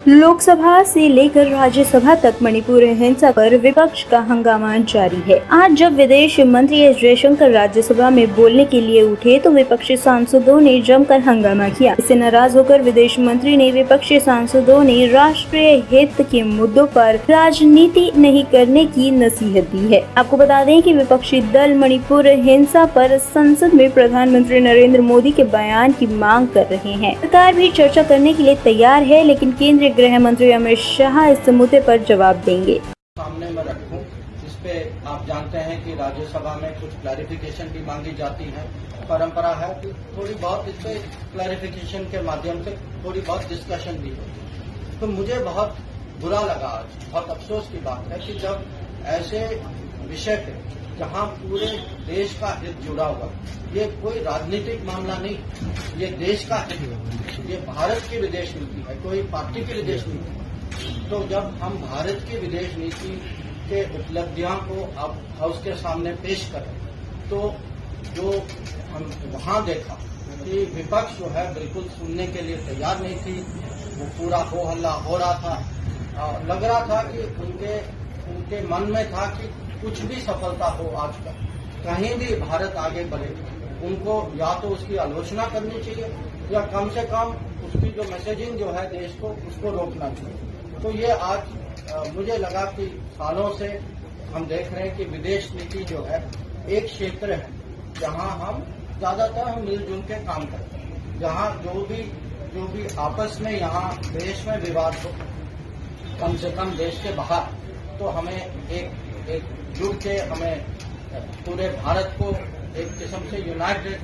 लोकसभा से लेकर राज्यसभा तक मणिपुर हिंसा पर विपक्ष का हंगामा जारी है। आज जब विदेश मंत्री एस जयशंकर राज्यसभा में बोलने के लिए उठे तो विपक्षी सांसदों ने जमकर हंगामा किया। इससे नाराज होकर विदेश मंत्री ने विपक्षी सांसदों ने राष्ट्रीय हित के मुद्दों पर राजनीति नहीं करने की नसीहत दी है। आपको बता दें कि विपक्षी दल मणिपुर हिंसा पर संसद में प्रधानमंत्री नरेंद्र मोदी के बयान की मांग कर रहे हैं। सरकार भी चर्चा करने के लिए तैयार है, लेकिन केंद्रीय गृह मंत्री अमित शाह इस मुद्दे पर जवाब देंगे। सामने में रखूं, इस पे आप जानते हैं कि राज्यसभा में कुछ क्लैरिफिकेशन भी मांगी जाती है। परंपरा है कि थोड़ी बहुत इस पे क्लैरिफिकेशन के माध्यम से थोड़ी बहुत डिस्कशन भी होती। तो मुझे बहुत बुरा लगा, आज बहुत अफसोस की बात है कि जब ऐसे विषय पे जहां पूरे देश का हित जुड़ा हुआ, ये कोई राजनीतिक मामला नहीं, ये देश का हित, ये भारत की विदेश नीति है, कोई पार्टी की विदेश नीति। तो जब हम भारत की विदेश नीति के उपलब्धियों को अब हाउस के सामने पेश करें, तो जो हम वहां देखा कि विपक्ष जो है बिल्कुल सुनने के लिए तैयार नहीं थी। वो पूरा हो हल्ला हो रहा था, लग रहा था कि उनके मन में था कि कुछ भी सफलता हो आज तक, कहीं भी भारत आगे बढ़े, उनको या तो उसकी आलोचना करनी चाहिए या कम से कम उसकी जो मैसेजिंग जो है देश को, उसको रोकना चाहिए। तो ये आज मुझे लगा कि सालों से हम देख रहे हैं कि विदेश नीति जो है एक क्षेत्र है जहां हम ज्यादातर हम मिलजुल के काम करते हैं, जहां जो भी आपस में यहाँ देश में विवाद हो, कम से कम देश के बाहर, तो हमें एक जुड़ के हमें पूरे भारत को एक किस्म से यूनाइटेड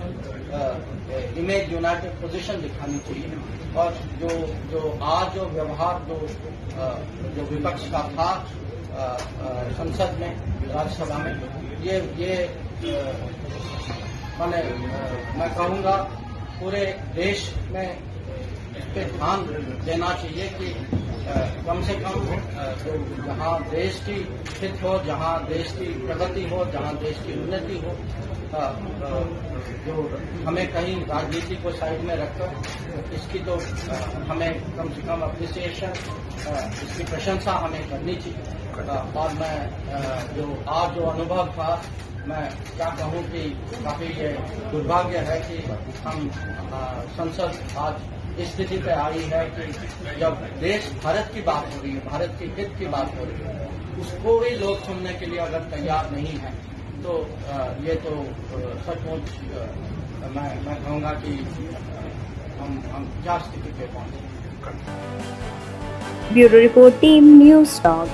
इमेज, यूनाइटेड पोजीशन दिखानी चाहिए। और जो आज जो व्यवहार जो विपक्ष का था संसद में, राज्यसभा में, ये मैं कहूँगा पूरे देश में इस पे ध्यान देना चाहिए कि कम से कम जहाँ देश की हित हो, जहाँ देश की प्रगति हो, जहाँ देश की उन्नति हो, जो हमें कहीं राजनीति को साइड में रखकर इसकी तो हमें कम से कम अप्रिसिएशन, इसकी प्रशंसा हमें करनी चाहिए। और मैं आज जो अनुभव था, मैं क्या कहूँ कि काफी ये दुर्भाग्य है कि हम संसद आज इस स्थिति पे आई है कि जब देश भारत की बात हो रही है, भारत के हित की बात हो रही है, उसको भी लोग सुनने के लिए अगर तैयार नहीं है, तो ये तो सचमुच मैं कहूँगा कि हम क्या स्थिति पे पहुंचे। Bureau report, team news talk.